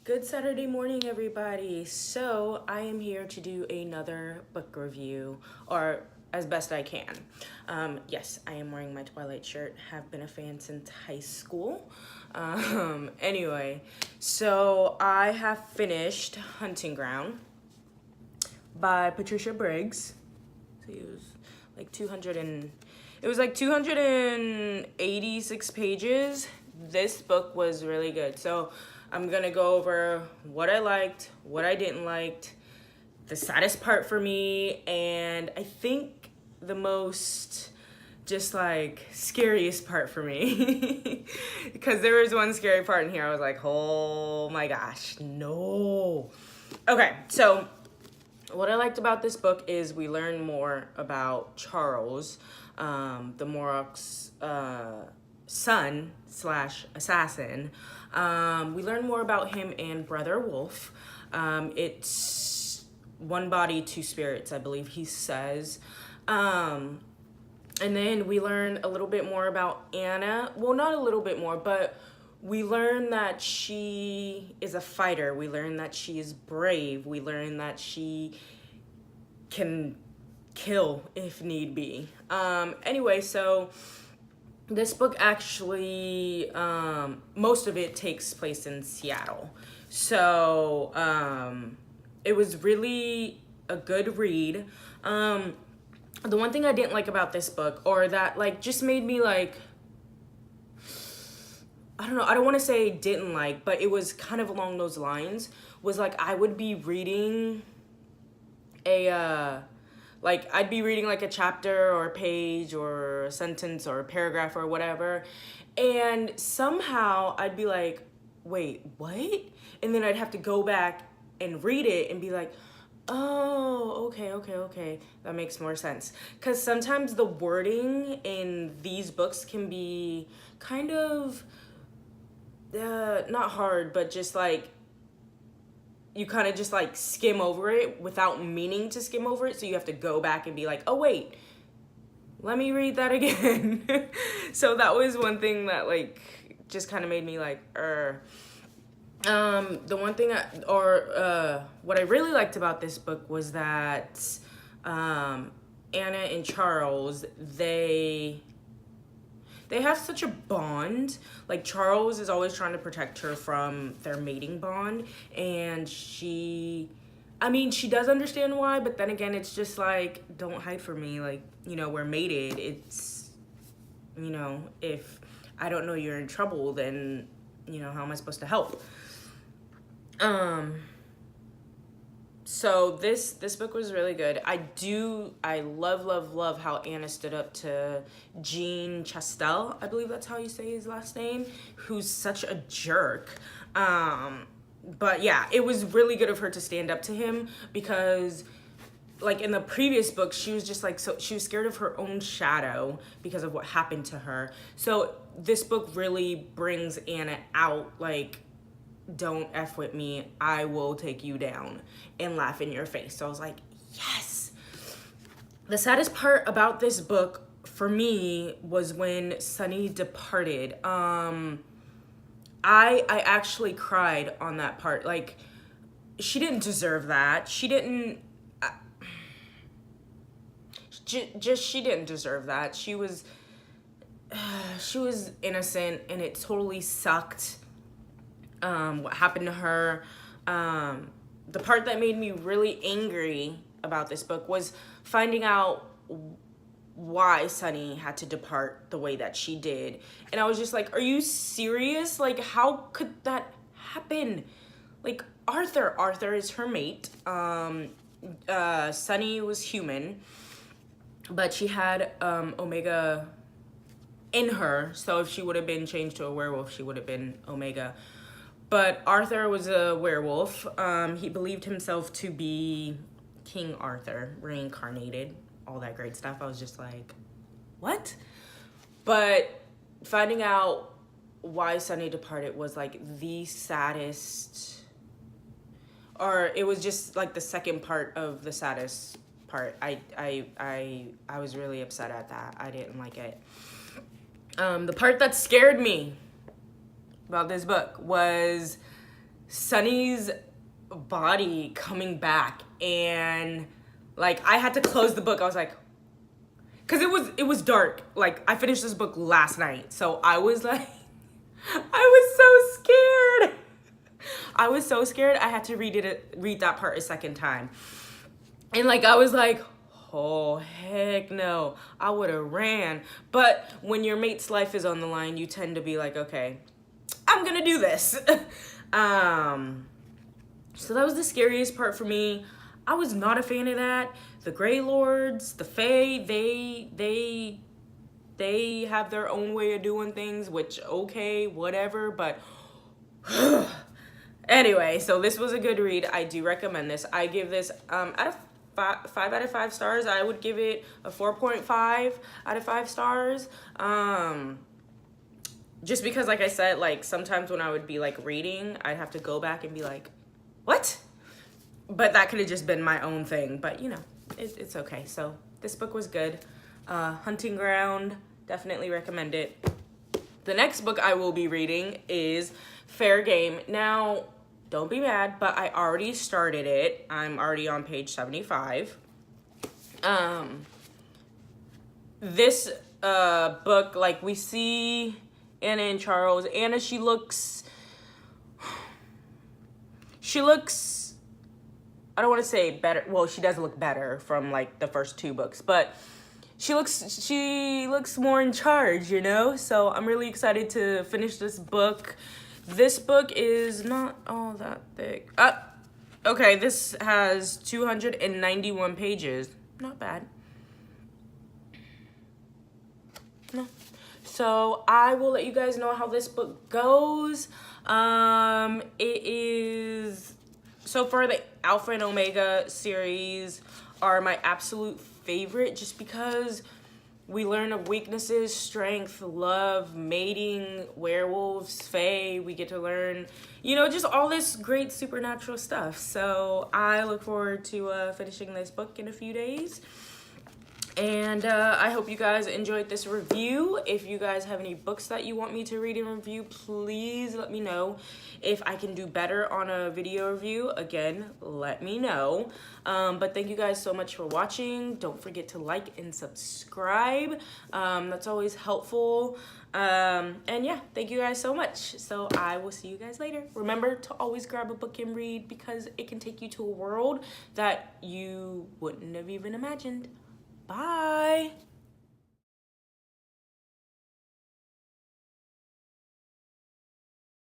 Good Saturday morning, everybody. So I am here to do another book review, or as best I can. Yes, I am wearing my Twilight shirt. Have been a fan since high school. Anyway, so I have finished Hunting Ground by Patricia Briggs. So it was like 286 pages. This book was really good. So I'm gonna go over what I liked, what I didn't like, the saddest part for me, and I think the most just like scariest part for me. Because there was one scary part in here. I was like, oh my gosh, no. Okay, so what I liked about this book is we learn more about Charles, the Moroc's son slash assassin. We learn more about him and Brother Wolf. It's one body, two spirits, I believe he says. And then we learn a little bit more about Anna. Well, not a little bit more, but we learn that she is a fighter. We learn that she is brave. We learn that she can kill if need be. Anyway, so this book actually, most of it takes place in Seattle. So it was really a good read. The one thing I didn't like about this book, or that like just made me like, I don't know, I don't want to say didn't like, but it was kind of along those lines, was like I would be reading I'd be reading like a chapter or a page or a sentence or a paragraph or whatever, and somehow I'd be like, wait, what? And then I'd have to go back and read it and be like, oh, okay, that makes more sense. Because sometimes the wording in these books can be kind of, not hard, but just like, you kind of just like skim over it without meaning to skim over it. So you have to go back and be like, oh wait, let me read that again. So that was one thing that like just kind of made me like, the one thing what I really liked about this book was that Anna and Charles, they have such a bond. Like, Charles is always trying to protect her from their mating bond, and she does understand why, but then again, it's just like, don't hide from me, like, we're mated. It's, if I don't know you're in trouble, then, how am I supposed to help? So this book was really good. I love how Anna stood up to Jean Chastel, I believe that's how you say his last name, who's such a jerk. But yeah, it was really good of her to stand up to him, because like in the previous book, she was just like, so she was scared of her own shadow because of what happened to her. So this book really brings Anna out, like, don't F with me, I will take you down and laugh in your face. So I was like, yes. The saddest part about this book for me was when Sunny departed. I actually cried on that part. Like, she didn't deserve that. She didn't she didn't deserve that. She was innocent, and it totally sucked what happened to her. The part that made me really angry about this book was finding out why Sunny had to depart the way that she did. And I was just like, are you serious? Like, how could that happen? Like, Arthur is her mate. Sunny was human, but she had Omega in her, so if she would have been changed to a werewolf, she would have been Omega. But Arthur was a werewolf. He believed himself to be King Arthur, reincarnated, all that great stuff. I was just like, what? But finding out why Sunny departed was like the saddest, or it was just like the second part of the saddest part. I was really upset at that. I didn't like it. The part that scared me about this book was Sunny's body coming back, and like I had to close the book. I was like, because it was dark. Like I finished this book last night, so I was like, I was so scared. I was so scared. I had to read that part a second time, and like I was like, oh heck no, I would have ran. But when your mate's life is on the line, you tend to be like, okay, I'm gonna do this. So that was the scariest part for me. I was not a fan of that. The Grey Lords, the Fae, they have their own way of doing things, which okay, whatever, but anyway, so this was a good read. I do recommend this. I give this out of 5 out of 5 stars. I would give it a 4.5 out of 5 stars. Just because, like I said, like sometimes when I would be like reading, I'd have to go back and be like, what? But that could have just been my own thing. But you know, it's okay. So this book was good. Hunting Ground, definitely recommend it. The next book I will be reading is Fair Game. Now, don't be mad, but I already started it. I'm already on page 75. This book, like we see Anna and Charles. Anna, she looks, I don't want to say better. Well, she does look better from like the first 2 books, but she looks more in charge, you know? So I'm really excited to finish this book. This book is not all that thick. Okay, this has 291 pages. Not bad. No. So I will let you guys know how this book goes. It is, so far the Alpha and Omega series are my absolute favorite, just because we learn of weaknesses, strength, love, mating, werewolves, fae. We get to learn, you know, just all this great supernatural stuff. So I look forward to finishing this book in a few days. And I hope you guys enjoyed this review. If you guys have any books that you want me to read and review, please let me know. If I can do better on a video review, again, let me know. But thank you guys so much for watching. Don't forget to like and subscribe. That's always helpful. And yeah, thank you guys so much. So I will see you guys later. Remember to always grab a book and read, because it can take you to a world that you wouldn't have even imagined. Bye.